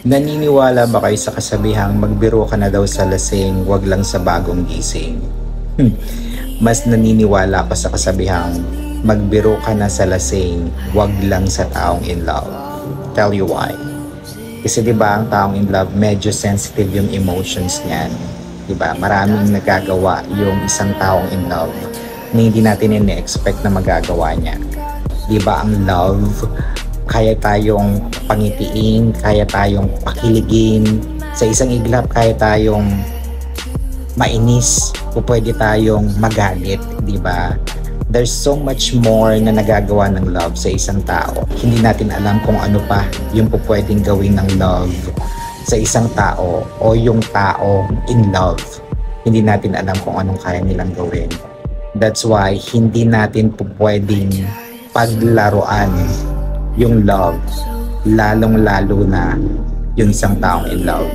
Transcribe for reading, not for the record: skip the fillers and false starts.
Naniniwala ba kayo sa kasabihang magbiro ka na daw sa lasing, wag lang sa bagong gising? Mas naniniwala ako sa kasabihang magbiro ka na sa lasing, wag lang sa taong in love. Tell you why. Kasi 'di ba ang taong in love medyo sensitive yung emotions niyan. 'Di ba? Maraming nagagawa yung isang taong in love na hindi natin ini-expect na magagawa niya. 'Di ba ang love, kaya tayong pangitiin, kaya tayong pakiligin. Sa isang iglap, kaya tayong mainis o pwede tayong magalit, di ba? There's so much more na nagagawa ng love sa isang tao. Hindi natin alam kung ano pa yung pwedeng gawin ng love sa isang tao o yung tao in love. Hindi natin alam kung anong kaya nilang gawin. That's why hindi natin pwedeng paglaruan yung love, lalong-lalo na yung isang taong in love.